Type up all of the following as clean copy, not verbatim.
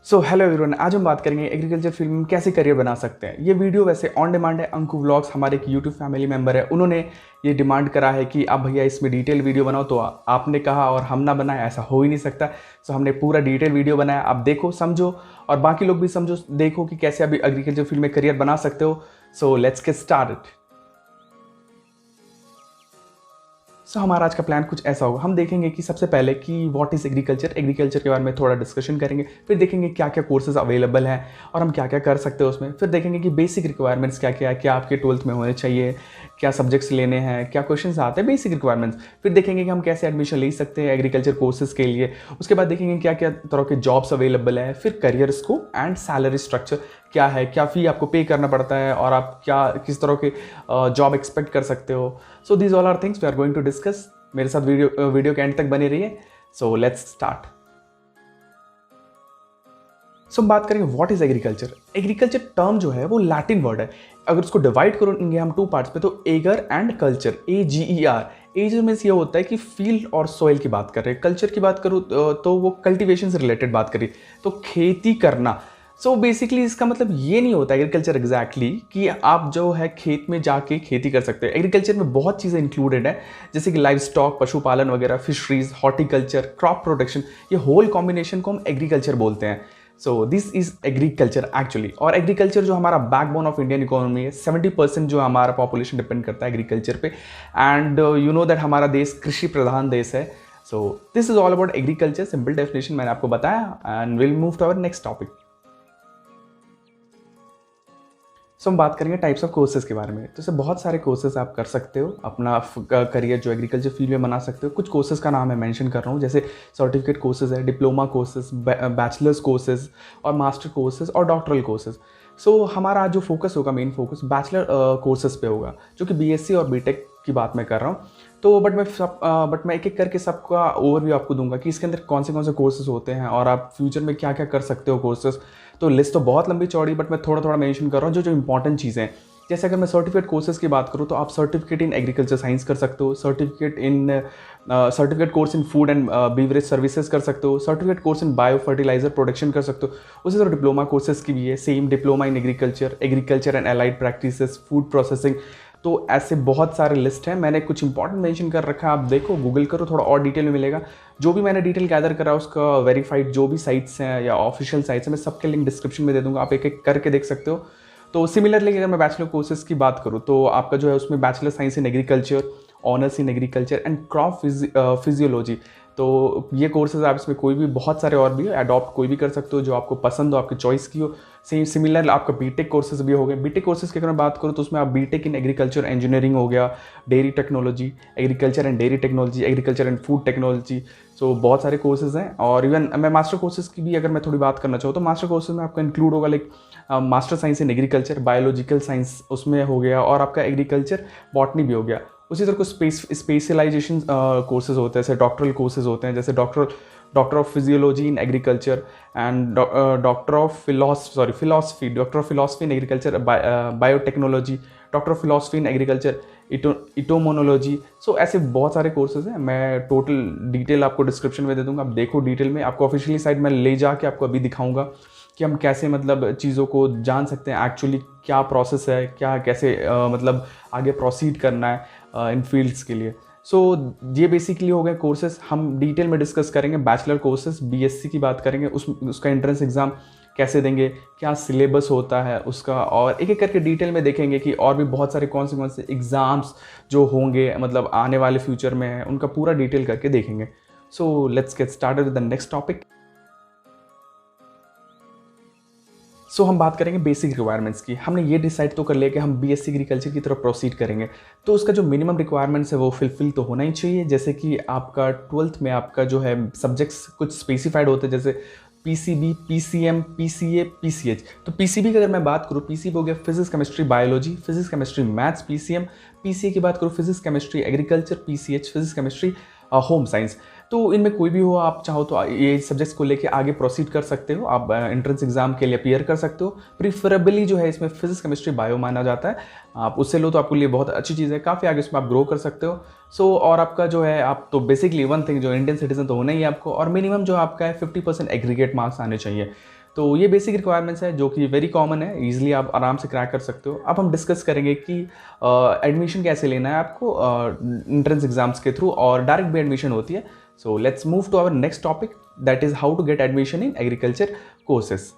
So hello everyone, आज हम बात करेंगे एग्रीकल्चर फील्ड में कैसे करियर बना सकते हैं। ये वीडियो वैसे ऑन डिमांड है। अंकु व्लॉग्स हमारे एक यूट्यूब फैमिली मेंबर है, उन्होंने ये डिमांड करा है कि आप भैया इसमें डिटेल वीडियो बनाओ, तो आपने कहा और हम ना बनाए, ऐसा हो ही नहीं सकता। सो हमने पूरा डिटेल वीडियो बनाया। आप देखो, समझो और बाकी लोग भी समझो, देखो कि कैसे अभी एग्रीकल्चर फील्ड में करियर बना सकते हो। So let's get started. So हमारा आज का प्लान कुछ ऐसा होगा। हम देखेंगे कि सबसे पहले कि व्हाट इज़ एग्रीकल्चर, एग्रीकल्चर के बारे में थोड़ा डिस्कशन करेंगे। फिर देखेंगे क्या क्या कोर्सेज अवेलेबल हैं और हम क्या क्या कर सकते हैं उसमें। फिर देखेंगे कि बेसिक रिक्वायरमेंट्स क्या क्या है, क्या आपके 12th में होने चाहिए, क्या सब्जेक्ट्स लेने हैं, क्या क्वेश्चन आते हैं, बेसिक रिक्वायरमेंट्स। फिर देखेंगे कि हम कैसे एडमिशन ले सकते हैं एग्रीकल्चर कोर्सेज के लिए। उसके बाद देखेंगे क्या क्या तरह के जॉब्स अवेलेबल है। फिर career scope and salary structure क्या है, क्या फ़ी आपको पे करना पड़ता है और आप क्या किस तरह के जॉब एक्सपेक्ट कर सकते हो। So these all are things we are going to discuss. मेरे साथ वीडियो के एंड तक बने रहिए। So let's start. सो हम बात करेंगे what is agriculture. Agriculture term जो है वो लैटिन वर्ड है। अगर उसको डिवाइड करेंगे हम टू पार्ट्स पे, तो agar and culture, AGER। Agar means ये होता है कि फील्ड और सॉइल की बात कर रहे हैं। कल्चर की बात करूँ तो वो कल्टीवेशन से रिलेटेड बात करी, तो खेती करना। सो बेसिकली इसका मतलब ये नहीं होता एग्रीकल्चर एग्जैक्टली कि आप जो है खेत में जाके खेती कर सकते हैं। एग्रीकल्चर में बहुत चीज़ें इंक्लूडेड है, जैसे कि लाइव स्टॉक, पशुपालन वगैरह, फिशरीज, हॉर्टिकल्चर, क्रॉप प्रोडक्शन। ये होल कॉम्बिनेशन को हम एग्रीकल्चर बोलते हैं। सो दिस इज एग्रीकल्चर एक्चुअली। और एग्रीकल्चर जो हमारा बैकबोन ऑफ इंडियन इकोनॉमी है, 70% जो हमारा पॉपुलेशन डिपेंड करता है एग्रीकल्चर पे। एंड यू नो दैट हमारा देश कृषि प्रधान देश है। So this is all about agriculture, simple definition मैंने आपको बताया। And will move to our next topic. So हम बात करेंगे टाइप्स ऑफ कोर्सेज के बारे में। तो इससे बहुत सारे कोर्सेज आप कर सकते हो, अपना करियर जो एग्रीकल्चर फील्ड में बना सकते हो। कुछ कोर्सेज का नाम मैं मेंशन कर रहा हूँ, जैसे सर्टिफिकेट कोर्सेज है, डिप्लोमा कोर्सेज, बैचलर्स कोर्सेज और मास्टर कोर्सेज और डॉक्टरल कोर्सेज। सो हमारा आज जो फोकस होगा, मेन फोकस बैचलर कोर्सेज पे होगा, जो कि BSc और BTech की बात मैं कर रहा हूँ। तो बट मैं एक एक करके सबका ओवरव्यू आपको दूंगा कि इसके अंदर कौन से कोर्सेज होते हैं और आप फ्यूचर में क्या क्या कर सकते हो कोर्सेज। तो लिस्ट तो बहुत लंबी चौड़ी, बट मैं थोड़ा थोड़ा मेंशन कर रहा हूँ जो जो इंपॉर्टेंट चीज़ें हैं। जैसे अगर मैं सर्टिफिकेट कोर्सेज की बात करूँ, तो आप सर्टिफिकेट इन एग्रीकल्चर साइंस कर सकते हो, certificate course in food and beverage services कर सकते हो, certificate course in bio fertilizer production कर सकते हो। उसी तरह डिप्लोमा कोर्सेज की भी है, same diploma in agriculture and allied practices, food processing. तो ऐसे बहुत सारे लिस्ट हैं, मैंने कुछ इंपॉर्टेंट मेंशन कर रखा है। आप देखो, गूगल करो, थोड़ा और डिटेल में मिलेगा। जो भी मैंने डिटेल गैदर करा उसका वेरीफाइड जो भी साइट्स हैं या ऑफिशियल साइट्स हैं, मैं सबके लिंक डिस्क्रिप्शन में दे दूंगा, आप एक एक करके देख सकते हो। तो सिमिलरली अगर मैं बैचलर कोर्सेज की बात करूँ, तो आपका जो है उसमें bachelor science in agriculture, honours in agriculture and crop physiology. तो ये कोर्सेज आप इसमें कोई भी, बहुत सारे और भी अडॉप्ट कोई भी कर सकते हो जो आपको पसंद हो, आपकी चॉइस की हो। सेम सिमिलर आपका बीटेक कोर्सेज भी हो गए। बीटेक कोर्सेज की अगर मैं बात करूँ, तो उसमें आप बीटेक इन एग्रीकल्चर इंजीनियरिंग हो गया, dairy technology, agriculture and dairy technology, agriculture and food technology. So बहुत सारे कोर्सेज हैं। और इवन मैं मास्टर कोर्सेज की भी अगर मैं थोड़ी बात करना चाहूँ, तो मास्टर कोर्सेज में आपका इंक्लूड होगा like master science in agriculture, biological science उसमें हो गया, और आपका एग्रीकल्चर बॉटनी भी हो गया। उसी तरह कुछ स्पेशलाइजेशन कोर्सेज होते हैं, जैसे डॉक्टरल कोर्सेज होते हैं, जैसे doctor of physiology in agriculture and doctor of philosophy in agriculture, biotechnology, doctor of philosophy in agriculture, entomology. So ऐसे बहुत सारे कोर्सेज हैं। मैं टोटल डिटेल आपको डिस्क्रिप्शन में दे दूंगा, आप देखो डिटेल में। आपको ऑफिशियली साइट में ले जाके आपको अभी दिखाऊंगा कि हम कैसे मतलब चीज़ों को जान सकते हैं, एक्चुअली क्या प्रोसेस है, क्या कैसे मतलब आगे प्रोसीड करना है इन फील्ड्स के लिए। सो ये बेसिकली हो गए कोर्सेज। हम डिटेल में डिस्कस करेंगे बैचलर कोर्सेज, BSc की बात करेंगे, उसका एंट्रेंस एग्ज़ाम कैसे देंगे, क्या सिलेबस होता है उसका, और एक एक करके डिटेल में देखेंगे कि और भी बहुत सारे कौन से एग्ज़ाम्स जो होंगे मतलब आने वाले फ्यूचर में है, उनका पूरा डिटेल करके देखेंगे। So let's get started with the next topic. So हम बात करेंगे बेसिक रिक्वायरमेंट्स की। हमने ये डिसाइड तो कर लिया कि हम BSc एग्रीकल्चर की तरफ प्रोसीड करेंगे, तो उसका जो मिनिमम रिक्वायरमेंट्स है वो फुलफिल तो होना ही चाहिए। जैसे कि आपका 12th में आपका जो है सब्जेक्ट्स कुछ स्पेसिफाइड होते हैं, जैसे PCB, PCM, PCA, PCH। तो PCB की अगर मैं बात करूँ, PCB हो गया physics chemistry biology, physics chemistry maths PCM। PCA की बात करूँ, physics chemistry agriculture, PCH physics chemistry home science. तो इनमें कोई भी हो, आप चाहो तो ये सब्जेक्ट्स को लेके आगे प्रोसीड कर सकते हो, आप एंट्रेंस एग्जाम के लिए अपीयर कर सकते हो। प्रीफरेबली जो है इसमें फिजिक्स केमिस्ट्री बायो माना जाता है, आप उससे लो तो आपके लिए बहुत अच्छी चीज़ है, काफ़ी आगे उसमें आप ग्रो कर सकते हो। सो और आपका जो है, आप तो बेसिकली वन थिंग, जो इंडियन सिटीजन तो होना ही है आपको, और मिनिमम जो आपका है 50% एग्रीगेट मार्क्स आने चाहिए। तो ये बेसिक रिक्वायरमेंट्स है जो कि वेरी कॉमन है, ईजिली आप आराम से क्रैक कर सकते हो। अब हम डिस्कस करेंगे कि एडमिशन कैसे लेना है आपको एंट्रेंस एग्जाम्स के थ्रू, और डायरेक्ट भी एडमिशन होती है। So let's move to our next topic, that is how to get admission in agriculture courses.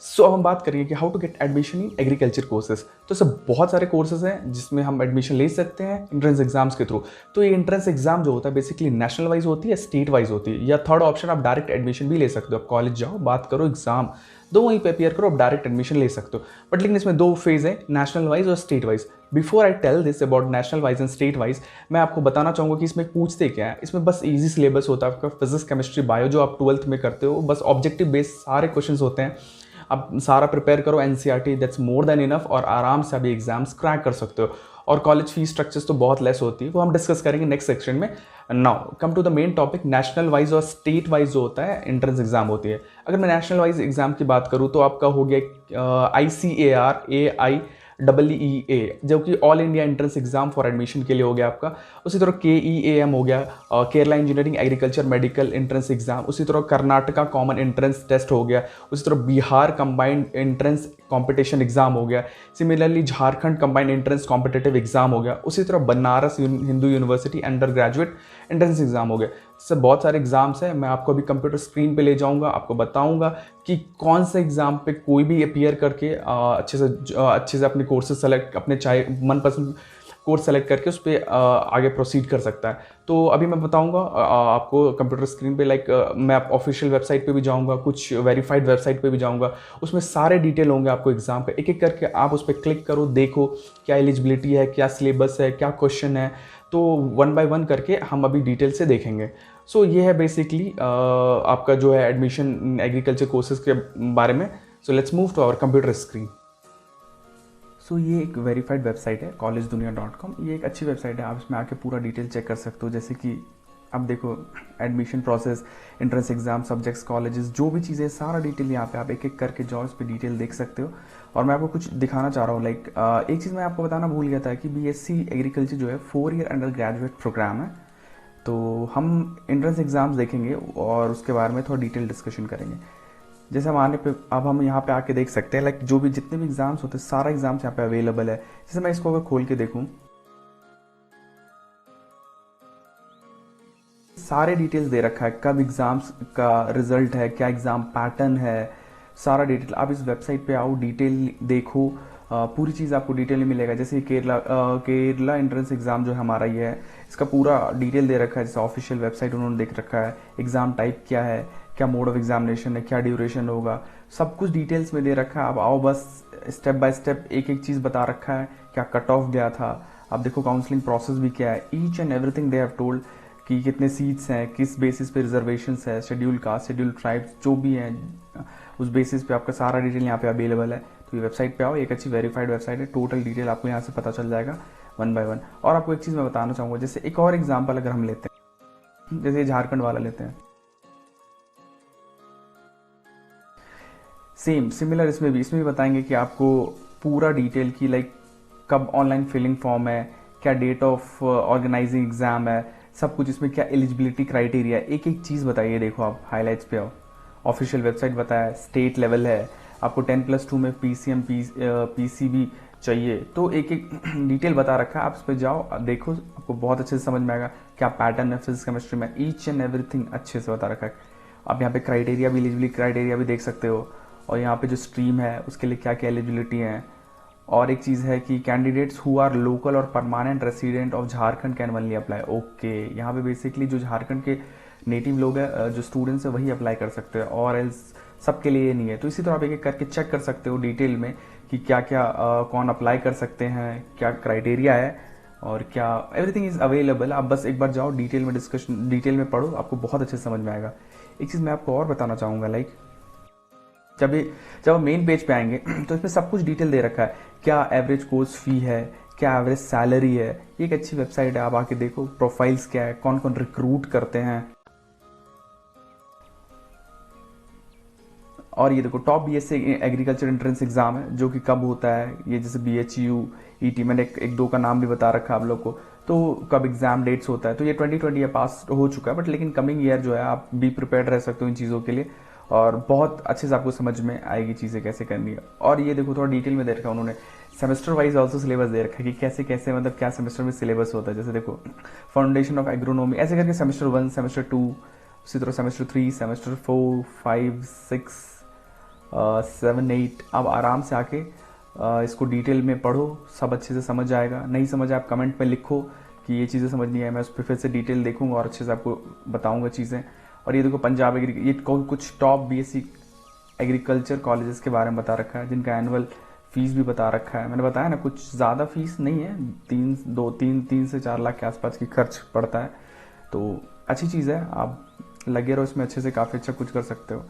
So हम बात करेंगे कि how to get admission in agriculture courses. तो सब बहुत सारे कोर्सेज हैं जिसमें हम एडमिशन ले सकते हैं एंट्रेंस एग्जाम्स के थ्रू। तो ये एंट्रेंस एग्जाम जो होता है बेसिकली नेशनल वाइज होती है, स्टेट वाइज होती है, या थर्ड ऑप्शन आप डायरेक्ट एडमिशन भी ले सकते हो। आप कॉलेज जाओ, बात करो, एग्जाम दो, वहीं पे अपियर करो, आप डायरेक्ट एडमिशन ले सकते हो। बट लेकिन इसमें दो फेज है, नेशनल वाइज और state wise. Before I tell this about national wise and state wise, मैं आपको बताना चाहूँगा कि इसमें पूछते क्या है। इसमें बस ईजी सिलेबस होता है आपका, फिजिक्स केमिस्ट्री बायो जो आप 12th में करते हो, बस ऑब्जेक्टिव बेस्ड सारे क्वेश्चन होते हैं। आप सारा प्रिपेयर करो NCERT, that's more than enough, और आराम से अभी एग्जाम्स क्रैक कर सकते हो। और कॉलेज फीस स्ट्रक्चर्स तो बहुत लेस होती है, वो हम डिस्कस करेंगे नेक्स्ट सेक्शन में। Now come to the main topic, national wise और स्टेट वाइज जो होता है एंट्रेंस एग्जाम होती है। अगर मैं नेशनल वाइज एग्जाम की बात करूँ तो आपका हो गया ICAR जो कि all India entrance exam for admission के लिए हो गया आपका। उसी तरह KEAM हो गया, Kerala engineering agriculture medical entrance exam. उसी तरह कर्नाटका कॉमन एंट्रेंस टेस्ट हो गया। उसी तरह Bihar combined entrance competition exam हो गया। Similarly Jharkhand combined entrance competitive exam हो गया। उसी तरह Banaras Hindu university under graduate entrance exam हो गया। इससे बहुत सारे एग्जाम्स हैं, मैं आपको अभी कंप्यूटर स्क्रीन पे ले जाऊंगा, आपको बताऊंगा कि कौन से एग्जाम पे कोई भी अपियर करके अच्छे से अपने कोर्सेज सेलेक्ट, अपने चाहे मनपसंद कोर्स सेलेक्ट करके उस पर आगे प्रोसीड कर सकता है। तो अभी मैं बताऊंगा आपको कंप्यूटर स्क्रीन पे, मैं ऑफिशियल वेबसाइट पे भी जाऊंगा, कुछ वेरीफाइड वेबसाइट पे भी जाऊंगा, उसमें सारे डिटेल होंगे आपको एग्जाम का। एक एक करके आप उस पर क्लिक करो, देखो क्या एलिजिबिलिटी है, क्या सिलेबस है, क्या क्वेश्चन है। तो वन बाय वन करके हम अभी डिटेल से देखेंगे। सो ये है बेसिकली आपका जो है एडमिशन एग्रीकल्चर कोर्सेज के बारे में। So let's move to our computer screen. So ये एक वेरीफाइड वेबसाइट है collegedunia.com। ये एक अच्छी वेबसाइट है, आप इसमें आके पूरा डिटेल चेक कर सकते हो। जैसे कि अब देखो admission process, entrance exam, subjects, colleges, जो भी चीज़ें, सारा डिटेल यहाँ पे आप एक एक करके जाओ, इस पर डिटेल देख सकते हो। और मैं आपको कुछ दिखाना चाह रहा हूँ। एक चीज़ मैं आपको बताना भूल गया था कि BSc एग्रीकल्चर जो है 4 ईयर अंडर ग्रेजुएट प्रोग्राम है। तो हम एंट्रेंस एग्जाम्स देखेंगे और उसके बारे में थोड़ा डिटेल डिस्कशन करेंगे। जैसे हम आने पे, अब हम यहाँ पे आके देख सकते हैं जो भी जितने भी एग्जाम्स होते हैं, सारा एग्जाम्स यहाँ पे अवेलेबल है। जैसे मैं इसको अगर खोल के देखूँ, सारे डिटेल्स दे रखा है, कब एग्जाम्स का रिजल्ट है, क्या एग्जाम पैटर्न है, सारा डिटेल। आप इस वेबसाइट पे आओ, डिटेल देखो, पूरी चीज़ आपको डिटेल में मिलेगा। जैसे केरला एंट्रेंस एग्जाम जो है हमारा ये है, इसका पूरा डिटेल दे रखा है। जैसे ऑफिशियल वेबसाइट उन्होंने देख रखा है, एग्जाम टाइप क्या है, क्या मोड ऑफ एग्जामिनेशन है, क्या ड्यूरेशन होगा, सब कुछ डिटेल्स में दे रखा है। आप आओ, बस स्टेप बाय स्टेप एक एक चीज़ बता रखा है, क्या कट ऑफ गया था। आप देखो काउंसलिंग प्रोसेस भी क्या है, each and everything they have told कि कितने सीट्स हैं, किस बेसिस पे रिजर्वेशंस है, शेड्यूल कास्ट, शेड्यूल ट्राइब्स जो भी हैं, उस बेसिस पे आपका सारा डिटेल यहाँ पे अवेलेबल है। तो ये वेबसाइट पे आओ, एक अच्छी वेरीफाइड वेबसाइट है, टोटल डिटेल आपको यहाँ से पता चल जाएगा वन बाय वन। और आपको एक चीज़ मैं बताना चाहूँगा, जैसे एक और एग्जाम्पल अगर हम लेते हैं, जैसे झारखंड वाला लेते हैं, सेम सिमिलर इसमें भी बताएंगे कि आपको पूरा डिटेल की कब ऑनलाइन फिलिंग फॉर्म है, क्या डेट ऑफ ऑर्गेनाइजिंग एग्जाम है, सब कुछ इसमें, क्या एलिजिबिलिटी क्राइटेरिया, एक एक चीज़ बताइए। देखो आप हाईलाइट्स पे आओ, ऑफिशियल वेबसाइट बताया, स्टेट लेवल है, आपको 10+2 में PCM PCB चाहिए, तो एक एक डिटेल बता रखा है। आप इस पर जाओ, देखो, आपको बहुत अच्छे से समझ में आएगा क्या पैटर्न है फिजिक्स केमिस्ट्री में, ईच एंड एवरीथिंग अच्छे से बता रखा है। आप यहाँ पे क्राइटेरिया भी, एलिजिबिलिटी क्राइटेरिया भी देख सकते हो, और यहाँ पे जो स्ट्रीम है उसके लिए क्या क्या एलिजिबिलिटी है। और एक चीज़ है कि कैंडिडेट्स हु आर लोकल और permanent resident of Jharkhand can only apply. Okay, यहाँ पे बेसिकली जो झारखंड के नेटिव लोग हैं, जो स्टूडेंट्स हैं, वही अप्लाई कर सकते हैं, और एल्स सबके लिए नहीं है। तो इसी तरह आप एक एक करके चेक कर सकते हो डिटेल में कि क्या क्या कौन अप्लाई कर सकते हैं, क्या क्राइटेरिया है, और क्या एवरीथिंग इज़ अवेलेबल। आप बस एक बार जाओ, डिटेल में पढ़ो, आपको बहुत अच्छे से समझ में आएगा। एक चीज़ मैं आपको और बताना चाहूँगा, जब मेन पेज पे आएंगे तो इसमें सब कुछ डिटेल दे रखा है, क्या एवरेज कोर्स फी है, क्या एवरेज सैलरी है। ये एक अच्छी वेबसाइट है, आप आके देखो प्रोफाइल्स क्या है, कौन कौन रिक्रूट करते हैं। और ये देखो top BSc agriculture entrance exam है, जो कि कब होता है, ये जैसे BHU ET, मैंने एक दो का नाम भी बता रखा है आप लोग को। तो कब एग्ज़ाम डेट्स होता है, तो ये 2020 या पास हो चुका है, बट लेकिन कमिंग ईयर जो है आप बी प्रिपेयर्ड रह सकते हो इन चीज़ों के लिए, और बहुत अच्छे से आपको समझ में आएगी चीज़ें कैसे करनी है। और ये देखो थोड़ा डिटेल में दे रखा है उन्होंने, सेमेस्टर वाइज ऑल्सो सिलेबस दे रखा है कि कैसे कैसे मतलब क्या सेमेस्टर में सिलेबस होता है। जैसे देखो फाउंडेशन ऑफ एग्रोनॉमी ऐसे करके सेमेस्टर 1, सेमेस्टर 2, उसी तरह सेमेस्टर 3, सेमेस्टर 4, 5, 6, 7, 8। आप आराम से आके इसको डिटेल में पढ़ो, सब अच्छे से समझ आएगा। नहीं समझ आप कमेंट में लिखो कि ये चीज़ें समझ नहीं आई, मैं उस पर फिर से डिटेल देखूंगा और अच्छे से आपको बताऊंगा चीज़ें। और ये देखो पंजाब ये कुछ टॉप बीएससी एग्रीकल्चर कॉलेजेस के बारे में बता रखा है, जिनका एनुअल फीस भी बता रखा है। मैंने बताया ना कुछ ज़्यादा फीस नहीं है, 3 से 4 लाख के आसपास की खर्च पड़ता है। तो अच्छी चीज़ है, आप लगे रहो इसमें, अच्छे से काफ़ी अच्छा कुछ कर सकते हो।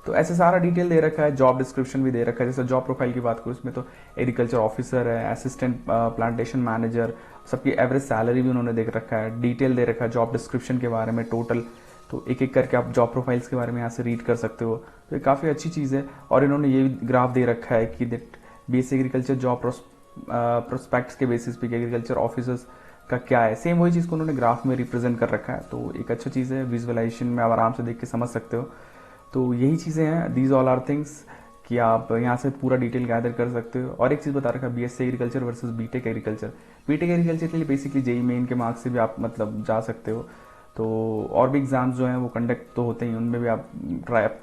तो ऐसे सारा डिटेल दे रखा है, जॉब डिस्क्रिप्शन भी दे रखा है। जैसे जॉब प्रोफाइल की बात करूँ इसमें तो एग्रीकल्चर ऑफिसर है, असिस्टेंट प्लांटेशन मैनेजर, सबकी एवरेज सैलरी भी उन्होंने देख रखा है, डिटेल दे रखा है जॉब डिस्क्रिप्शन के बारे में टोटल। तो एक एक करके आप जॉब प्रोफाइल्स के बारे में यहाँ से रीड कर सकते हो। तो ये काफ़ी अच्छी चीज़ है। और इन्होंने ये ग्राफ दे रखा है कि बीएससी एग्रीकल्चर जॉब प्रोस्पेक्ट्स के बेसिस पे एग्रीकल्चर ऑफिसर्स का क्या है, सेम वही चीज़ को उन्होंने ग्राफ में रिप्रेजेंट कर रखा है। तो एक अच्छा चीज़ है, विजुअलाइजेशन में आप आराम से देख के समझ सकते हो। तो यही चीज़ें हैं, दीज ऑल आर थिंग्स कि आप यहाँ से पूरा डिटेल गैदर कर सकते हो। और एक चीज़ बता रखा है, BSc agriculture versus BTech agriculture. BTech agriculture के लिए बेसिकली जेई मेन के मार्क्स से भी आप मतलब जा सकते हो। तो और भी एग्जाम्स जो हैं वो कंडक्ट तो होते ही, उनमें भी आप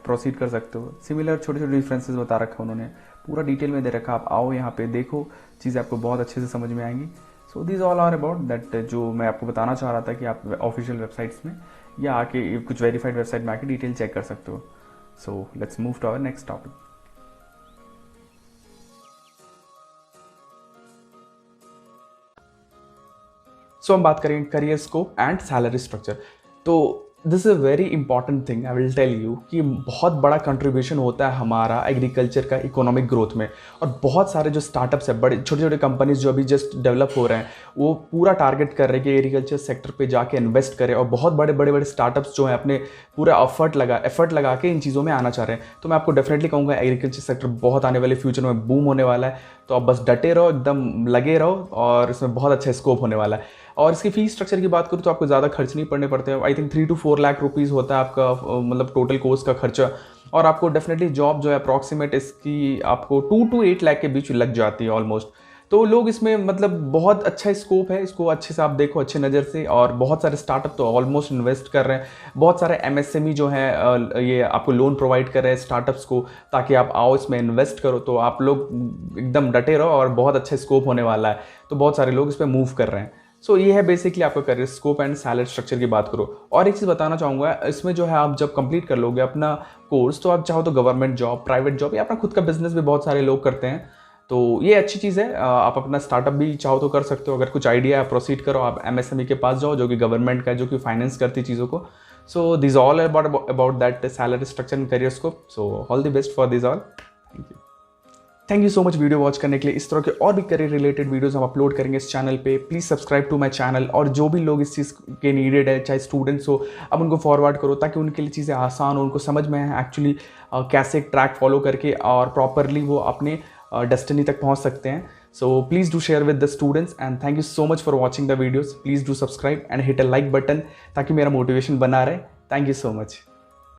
प्रोसीड कर सकते हो। सिमिलर छोटे छोटे डिफरेंसेस बता रखा उन्होंने, पूरा डिटेल में दे रखा। आप आओ यहाँ पे देखो, चीज़ें आपको बहुत अच्छे से समझ में आएंगी। So this all are about that, जो मैं आपको बताना चाह रहा था कि आप ऑफिशियल वेबसाइट्स में या आके कुछ वेरीफाइड वेबसाइट में आके डिटेल चेक कर सकते हो। So let's move to our next topic. So हम बात करेंगे career scope and salary structure. तो this is a very important thing, I will tell you कि बहुत बड़ा कंट्रीब्यूशन होता है हमारा एग्रीकल्चर का इकोनॉमिक ग्रोथ में। और बहुत सारे जो स्टार्टअप्स है, बड़े छोटे छोटे कंपनीज जो अभी जस्ट डेवलप हो रहे हैं, वो पूरा टारगेट कर रहे हैं कि एग्रीकल्चर सेक्टर पे जाके इन्वेस्ट करें। और बहुत बड़े बड़े स्टार्टअप्स जो हैं अपने पूरा एफर्ट लगा के इन चीज़ों में आना चाह रहे हैं। तो मैं आपको डेफिनेटली कहूँगा एग्रीकल्चर सेक्टर बहुत आने वाले फ्यूचर में बूम होने वाला है। तो आप बस डटे रहो, एकदम लगे रहो, और इसमें बहुत अच्छा स्कोप होने वाला है। और इसकी फीस स्ट्रक्चर की बात करूँ तो आपको ज़्यादा खर्च नहीं पड़ने पड़ते हैं। I think 3 to 4 lakh rupees होता है आपका मतलब टोटल कोर्स का खर्चा। और आपको डेफिनेटली जॉब जो है अप्रॉक्सीमेट इसकी आपको 2 to 8 लाख के बीच लग जाती है ऑलमोस्ट। तो लोग इसमें मतलब बहुत अच्छा स्कोप है, इसको अच्छे से आप देखो अच्छे नज़र से। और बहुत सारे स्टार्टअप तो ऑलमोस्ट इन्वेस्ट कर रहे हैं, बहुत सारे एमएसएमई जो है ये आपको लोन प्रोवाइड कर रहे हैं स्टार्टअप्स को, ताकि आप आओ इसमें इन्वेस्ट करो। तो आप लोग एकदम डटे रहो और बहुत अच्छा स्कोप होने वाला है। तो बहुत सारे लोग इस पर मूव कर रहे हैं। सो ये है बेसिकली आपका career scope and salary structure की बात करो। और एक चीज़ बताना चाहूँगा, इसमें जो है आप जब कंप्लीट कर लोगे अपना कोर्स, तो आप चाहो तो गवर्नमेंट जॉब, प्राइवेट जॉब या अपना खुद का बिजनेस भी बहुत सारे लोग करते हैं। तो ये अच्छी चीज़ है, आप अपना स्टार्टअप भी चाहो तो कर सकते हो। अगर कुछ आइडिया है प्रोसीड करो, आप एमएसएमई के पास जाओ जो कि गवर्नमेंट का है, जो कि फाइनेंस करती चीज़ों को। So this all about that salary structure and career scope. So all the best for this all. Thank you so much video watch करने के लिए। इस तरह के और भी करियर रिलेटेड वीडियोस हम अपलोड करेंगे इस चैनल पे। Please subscribe to my channel. और जो भी लोग इस चीज़ के नीडेड है, चाहे स्टूडेंट्स हो, अब उनको फॉरवर्ड करो ताकि उनके लिए चीज़ें आसान हो, उनको समझ में आए एक्चुअली कैसे ट्रैक फॉलो करके और प्रॉपरली वो अपने डेस्टिनी तक पहुंच सकते हैं। So please do share with the students and thank you so much for watching the videos. Please do subscribe and hit a like button ताकि मेरा मोटिवेशन बना रहे। Thank you so much.